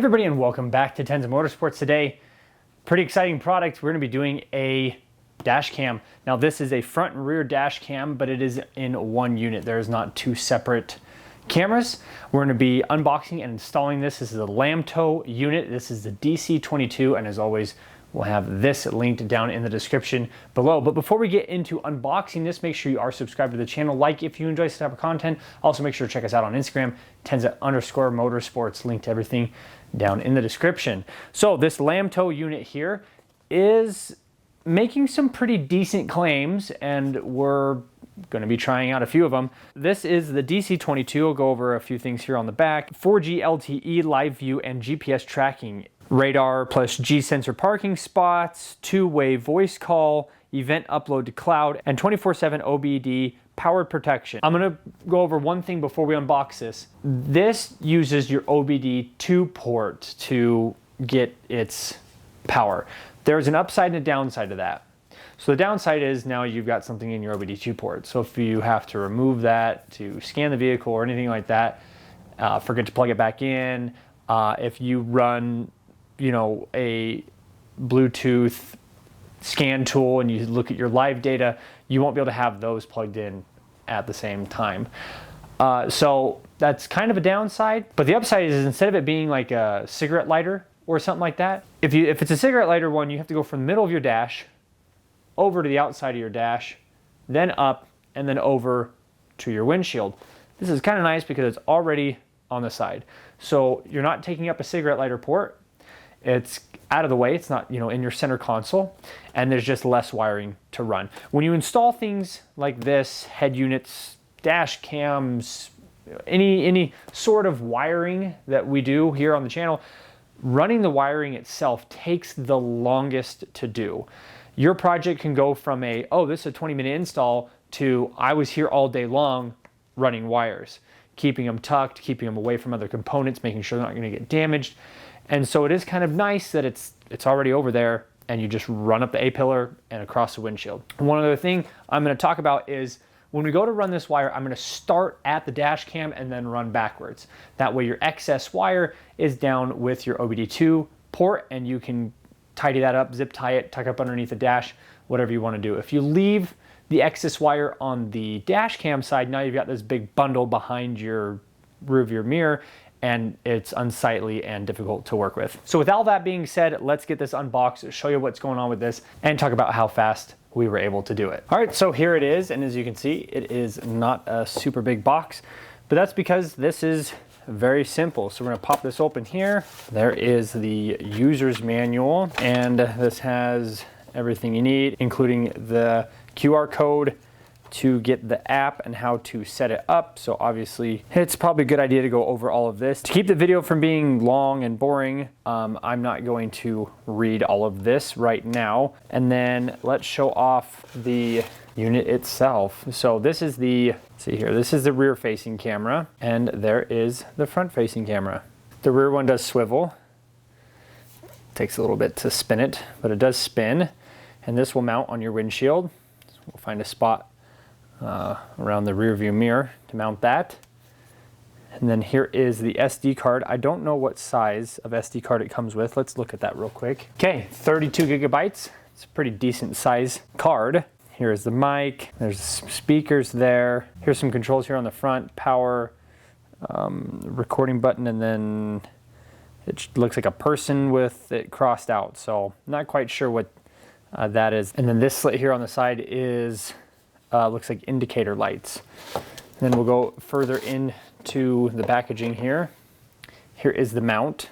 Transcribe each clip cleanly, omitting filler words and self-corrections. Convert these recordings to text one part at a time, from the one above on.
everybody, and welcome back to Tenza Motorsports. Today, pretty exciting product. We're going to be doing a dash cam. Now this is a front and rear dash cam, but it is in one unit. There is not two separate cameras. We're going to be unboxing and installing this. This is a Lamtto unit. This is the DC22, and as always, we'll have this linked down in the description below. But before we get into unboxing this, make sure you are subscribed to the channel. Like if you enjoy this type of content. Also make sure to check us out on Instagram, Tenza_Motorsports. Link to everything down in the description. So this Lamtto unit here is making some pretty decent claims, and we're going to be trying out a few of them. This is the DC22. I'll go over a few things here on the back. 4G LTE live view and GPS tracking. Radar plus G-sensor parking spots, two-way voice call, event upload to cloud, and 24/7 OBD powered protection. I'm gonna go over one thing before we unbox this. This uses your OBD2 port to get its power. There's an upside and a downside to that. So the downside is now you've got something in your OBD2 port. So if you have to remove that to scan the vehicle or anything like that, forget to plug it back in. If you run a Bluetooth scan tool and you look at your live data, you won't be able to have those plugged in at the same time. So that's kind of a downside, but the upside is instead of it being like a cigarette lighter or something like that, if it's a cigarette lighter one, you have to go from the middle of your dash over to the outside of your dash, then up, and then over to your windshield. This is kind of nice because it's already on the side. So you're not taking up a cigarette lighter port. It's out of the way. It's not, in your center console, and there's just less wiring to run. When you install things like this, head units, dash cams, any sort of wiring that we do here on the channel, running the wiring itself takes the longest to do. Your project can go from this is a 20-minute install to I was here all day long running wires, keeping them tucked, keeping them away from other components, making sure they're not going to get damaged. And so it is kind of nice that it's already over there and you just run up the A-pillar and across the windshield. One other thing I'm going to talk about is when we go to run this wire, I'm going to start at the dash cam and then run backwards. That way your excess wire is down with your OBD2 port and you can tidy that up, zip tie it, tuck up underneath the dash, whatever you want to do. If you leave the excess wire on the dash cam side, now you've got this big bundle behind your rear view mirror, and it's unsightly and difficult to work with. So with all that being said, let's get this unboxed, show you what's going on with this, and talk about how fast we were able to do it. All right, so here it is, and as you can see, it is not a super big box, but that's because this is very simple. So we're gonna pop this open here. There is the user's manual, and this has everything you need, including the QR code to get the app and how to set it up. So obviously it's probably a good idea to go over all of this. To keep the video from being long and boring, I'm not going to read all of this right now. And then let's show off the unit itself. So this is this is the rear facing camera, and there is the front facing camera. The rear one does swivel. Takes a little bit to spin it, but it does spin. And this will mount on your windshield. So we'll find a spot around the rear view mirror to mount that. And then here is the SD card. I don't know what size of SD card it comes with. Let's look at that real quick. Okay, 32 gigabytes. It's a pretty decent size card. Here is the mic. There's speakers there. Here's some controls here on the front. Power, recording button, and then it looks like a person with it crossed out. So not quite sure what that is. And then this slit here on the side is looks like indicator lights. And then we'll go further into the packaging here. Here is the mount.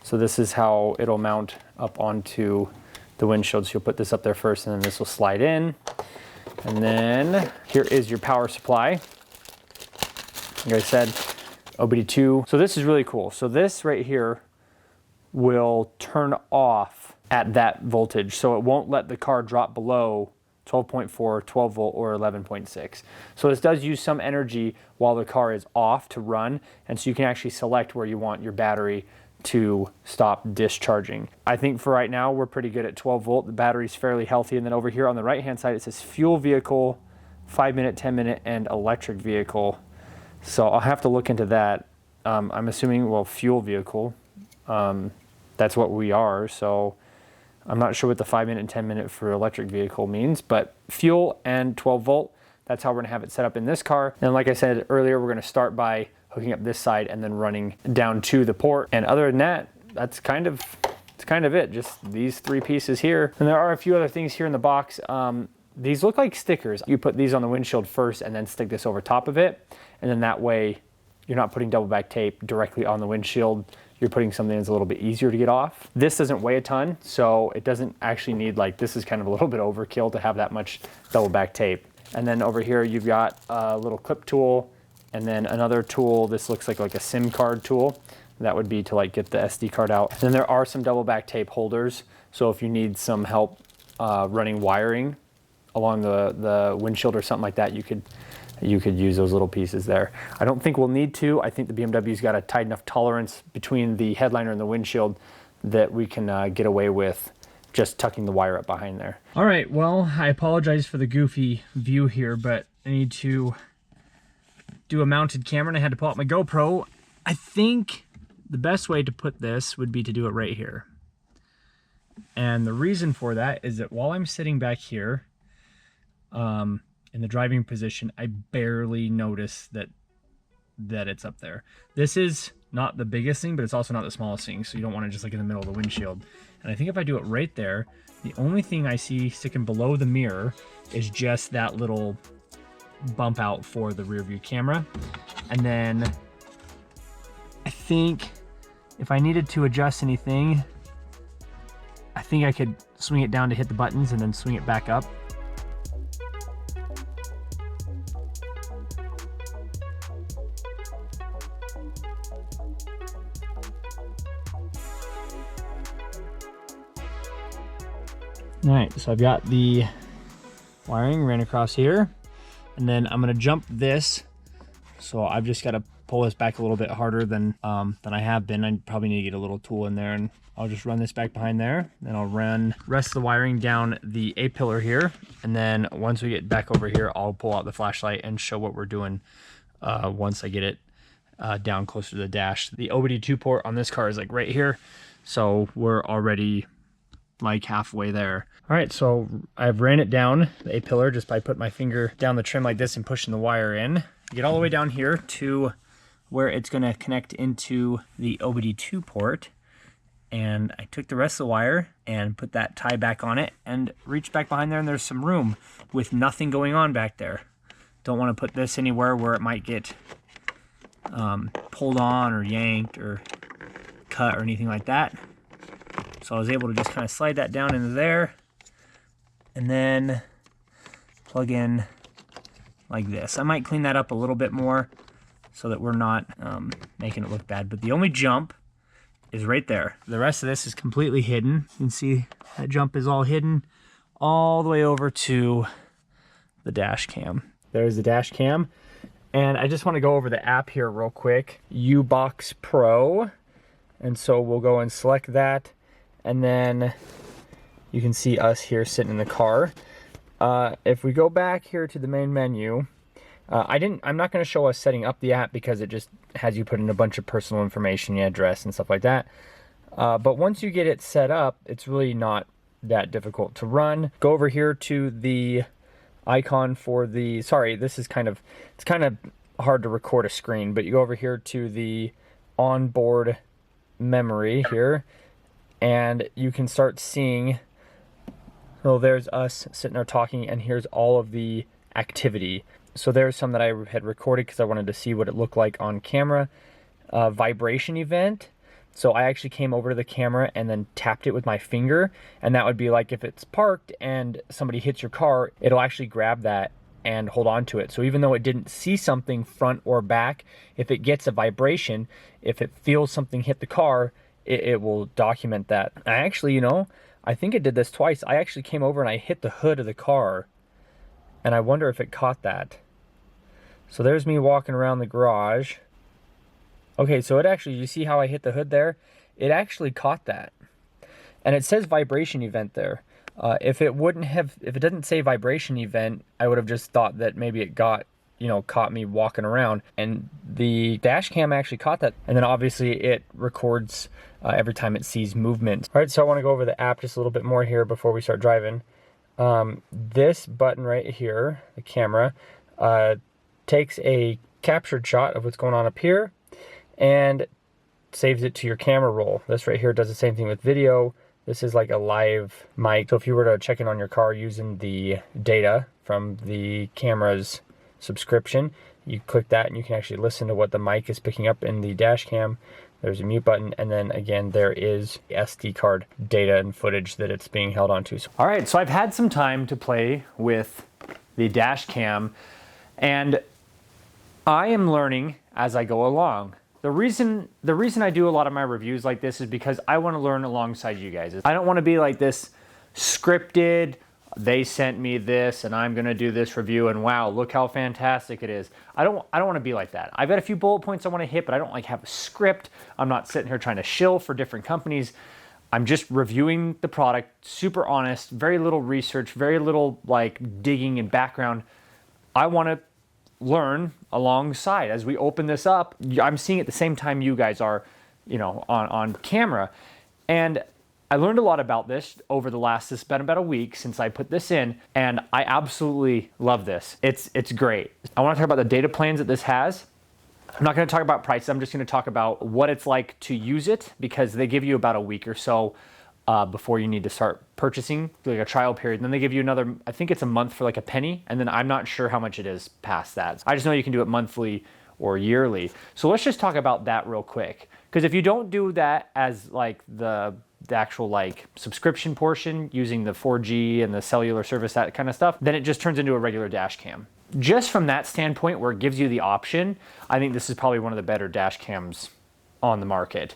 So this is how it'll mount up onto the windshield. So you'll put this up there first, and then this will slide in. And then here is your power supply. Like I said, OBD2. So this is really cool. So this right here will turn off at that voltage. So it won't let the car drop below 12.4, 12 volt, or 11.6. So this does use some energy while the car is off to run, and so you can actually select where you want your battery to stop discharging. I think for right now, we're pretty good at 12 volt. The battery's fairly healthy, and then over here on the right-hand side, it says fuel vehicle, 5-minute, 10-minute, and electric vehicle. So I'll have to look into that. I'm assuming, well, fuel vehicle. That's what we are. So I'm not sure what the 5-minute and 10-minute for electric vehicle means, but fuel and 12 volt, that's how we're gonna have it set up in this car. And like I said earlier, we're gonna start by hooking up this side and then running down to the port. And other than that, that's kind of it, just these 3 pieces here. And there are a few other things here in the box. These look like stickers. You put these on the windshield first and then stick this over top of it. And then that way you're not putting double back tape directly on the windshield. You're putting something that's a little bit easier to get off. This doesn't weigh a ton, so it doesn't actually need, like, this is kind of a little bit overkill to have that much double back tape. And then over here you've got a little clip tool and then another tool. This looks like a SIM card tool. That would be to like get the SD card out. And then there are some double back tape holders. So if you need some help running wiring along the windshield or something like that, you could use those little pieces there. I don't think we'll need to. I think the BMW's got a tight enough tolerance between the headliner and the windshield that we can get away with just tucking the wire up behind there. All right, well, I apologize for the goofy view here, but I need to do a mounted camera and I had to pull out my GoPro. I think the best way to put this would be to do it right here. And the reason for that is that while I'm sitting back here in the driving position, I barely notice that it's up there. This is not the biggest thing, but it's also not the smallest thing, so you don't want to just look in the middle of the windshield. And I think if I do it right there, the only thing I see sticking below the mirror is just that little bump out for the rear view camera. And then I think if I needed to adjust anything, I think I could swing it down to hit the buttons and then swing it back up. All right, so I've got the wiring ran across here, and then I'm gonna jump this. So I've just got to pull this back a little bit harder than I have been. I probably need to get a little tool in there, and I'll just run this back behind there. Then I'll run the rest of the wiring down the A-pillar here. And then once we get back over here, I'll pull out the flashlight and show what we're doing once I get it down closer to the dash. The OBD2 port on this car is like right here. So we're already like halfway there. All right, so I've ran it down the A-pillar just by putting my finger down the trim like this and pushing the wire in. Get all the way down here to where it's going to connect into the OBD2 port. And I took the rest of the wire and put that tie back on it and reached back behind there, and there's some room with nothing going on back there. Don't want to put this anywhere where it might get pulled on or yanked or cut or anything like that. So I was able to just kind of slide that down into there and then plug in like this. I might clean that up a little bit more so that we're not making it look bad, but the only jump is right there. The rest of this is completely hidden. You can see that jump is all hidden all the way over to the dash cam. There's the dash cam. And I just want to go over the app here real quick. U-Box Pro. And so we'll go and select that. And then you can see us here sitting in the car. If we go back here to the main menu, I'm not going to show us setting up the app because it just has you put in a bunch of personal information, your address and stuff like that. But once you get it set up, it's really not that difficult to run. Go over here to the icon for the, sorry, this is it's kind of hard to record a screen, but you go over here to the onboard memory here, and you can start seeing, so there's us sitting there talking, and here's all of the activity. So there's some that I had recorded because I wanted to see what it looked like on camera. Vibration event. So I actually came over to the camera and then tapped it with my finger, and that would be like if it's parked and somebody hits your car, it'll actually grab that and hold on to it. So even though it didn't see something front or back, if it gets a vibration, if it feels something hit the car, it will document that. I actually, I think it did this twice. I actually came over and I hit the hood of the car, and I wonder if it caught that. So there's me walking around the garage. Okay, so it actually, you see how I hit the hood there? It actually caught that. And it says vibration event there. If it didn't say vibration event, I would have just thought that maybe it got, caught me walking around. And the dash cam actually caught that. And then obviously it records every time it sees movement. All right, so I wanna go over the app just a little bit more here before we start driving. This button right here, the camera, takes a captured shot of what's going on up here and saves it to your camera roll. This right here does the same thing with video. This is like a live mic. So if you were to check in on your car using the data from the camera's subscription, you click that and you can actually listen to what the mic is picking up in the dash cam. There's a mute button, and then again, there is SD card data and footage that it's being held onto. All right, so I've had some time to play with the dash cam, and I am learning as I go along. The reason I do a lot of my reviews like this is because I want to learn alongside you guys. I don't want to be like this scripted, they sent me this and I'm gonna do this review and wow, look how fantastic it is. I don't want to be like that. I've got a few bullet points I want to hit, but I don't like have a script. I'm not sitting here trying to shill for different companies. I'm just reviewing the product, super honest, very little research, very little like digging and background. I want to learn alongside as we open this up. I'm seeing it the same time you guys are, you know, on camera. And I learned a lot about this over the last, it's been about a week since I put this in, and I absolutely love this. It's great. I want to talk about the data plans that this has. I'm not going to talk about price. I'm just going to talk about what it's like to use it, because they give you about a week or so before you need to start purchasing, like a trial period. And then they give you another, I think it's a month for like a penny. And then I'm not sure how much it is past that. I just know you can do it monthly or yearly. So let's just talk about that real quick. Because if you don't do that as like the actual like subscription portion using the 4G and the cellular service, that kind of stuff, then it just turns into a regular dash cam. Just from that standpoint where it gives you the option, I think this is probably one of the better dash cams on the market.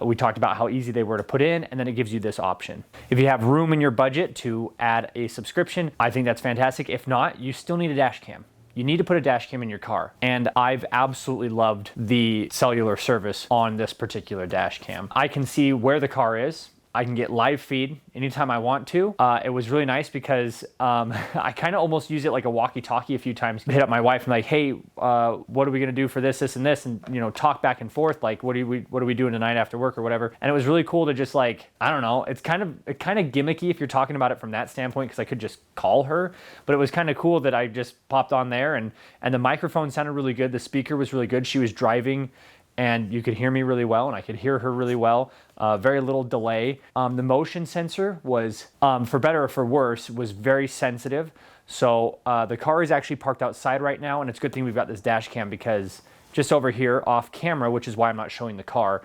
We talked about how easy they were to put in, and then it gives you this option. If you have room in your budget to add a subscription, I think that's fantastic. If not, you still need a dash cam. You need to put a dash cam in your car. And I've absolutely loved the cellular service on this particular dash cam. I can see where the car is. I can get live feed anytime I want to. It was really nice because I kind of almost use it like a walkie-talkie a few times. Hit up my wife and like, hey, what are we gonna do for this, and this, and you know, talk back and forth. Like, what are we doing tonight after work or whatever. And it was really cool to just like, I don't know. It's kind of gimmicky if you're talking about it from that standpoint, because I could just call her. But it was kind of cool that I just popped on there, and the microphone sounded really good. The speaker was really good. She was driving, and you could hear me really well, and I could hear her really well. Very little delay. The motion sensor was, for better or for worse, was very sensitive. So the car is actually parked outside right now, and it's a good thing we've got this dash cam, because just over here off camera, which is why I'm not showing the car,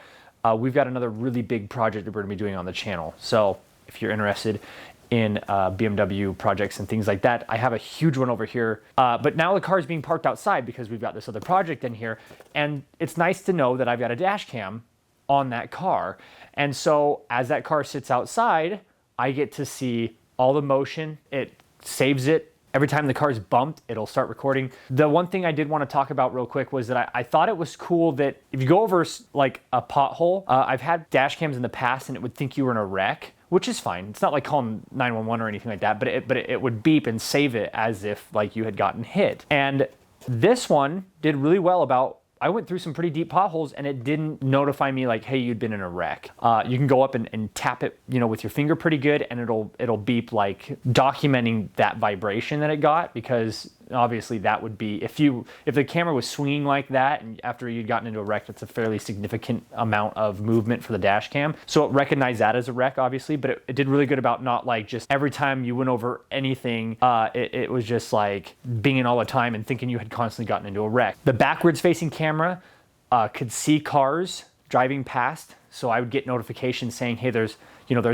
we've got another really big project that we're gonna be doing on the channel. So if you're interested in BMW projects and things like that, I have a huge one over here. But now the car is being parked outside because we've got this other project in here. And it's nice to know that I've got a dash cam on that car. And so as that car sits outside, I get to see all the motion. It saves it. Every time the car is bumped, it'll start recording. The one thing I did want to talk about real quick was that I thought it was cool that if you go over like a pothole, I've had dash cams in the past and it would think you were in a wreck, which is fine. It's not like calling 911 or anything like that, but it would beep and save it as if like you had gotten hit. And this one did really well about, I went through some pretty deep potholes and it didn't notify me like, hey, you'd been in a wreck. You can go up and tap it, you know, with your finger pretty good, and it'll beep like documenting that vibration that it got, because obviously that would be, if the camera was swinging like that and after you'd gotten into a wreck, that's a fairly significant amount of movement for the dash cam. So it recognized that as a wreck, obviously, but it did really good about not like just every time you went over anything, it was just like binging all the time and thinking you had constantly gotten into a wreck. The backwards facing camera could see cars driving past. So I would get notifications saying, hey, there's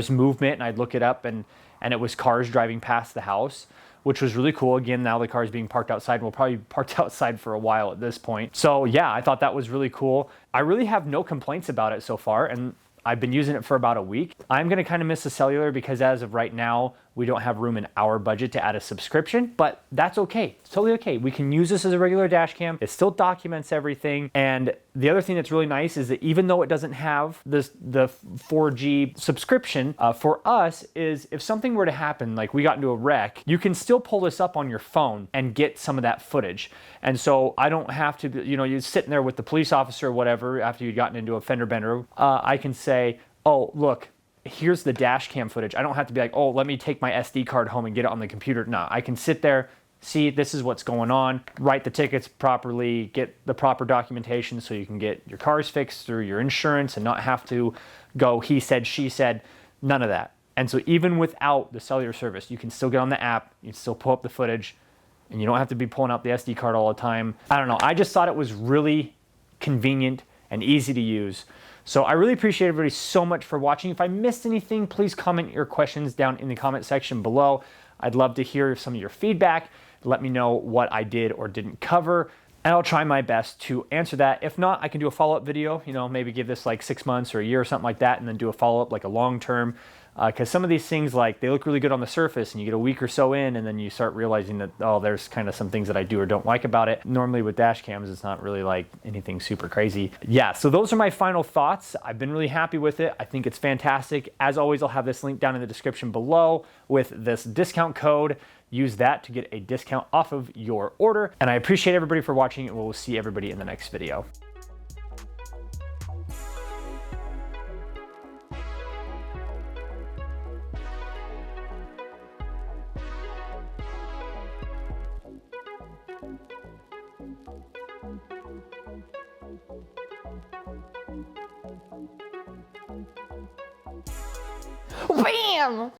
movement, and I'd look it up, and it was cars driving past the house, which was really cool. Again, now the car is being parked outside, and we'll probably be parked outside for a while at this point. So yeah, I thought that was really cool. I really have no complaints about it so far, and I've been using it for about a week. I'm gonna kind of miss the cellular because as of right now, We don't have room in our budget to add a subscription, but that's okay. It's totally okay. We can use this as a regular dash cam. It still documents everything. And the other thing that's really nice is that even though it doesn't have the 4G subscription, for us is if something were to happen, like we got into a wreck, you can still pull this up on your phone and get some of that footage. And so I don't have to, you know, you're sitting there with the police officer or whatever after you'd gotten into a fender bender. I can say, oh, look, here's the dash cam footage. I don't have to be like, oh, let me take my SD card home and get it on the computer. No, I can sit there, see this is what's going on, write the tickets properly, get the proper documentation so you can get your cars fixed through your insurance and not have to go he said, she said, none of that. And so even without the cellular service, you can still get on the app, you can still pull up the footage, and you don't have to be pulling out the SD card all the time. I don't know, I just thought it was really convenient and easy to use. So I really appreciate everybody so much for watching. If I missed anything, please comment your questions down in the comment section below. I'd love to hear some of your feedback. Let me know what I did or didn't cover, and I'll try my best to answer that. If not, I can do a follow-up video, you know, maybe give this like 6 months or a year or something like that, and then do a follow-up like a long-term, because some of these things, like, they look really good on the surface and you get a week or so in and then you start realizing that, oh, there's kind of some things that I do or don't like about it. Normally with dash cams, it's not really like anything super crazy. Yeah, so those are my final thoughts. I've been really happy with it. I think it's fantastic. As always, I'll have this link down in the description below with this discount code. Use that to get a discount off of your order. And I appreciate everybody for watching, and we'll see everybody in the next video. Bam!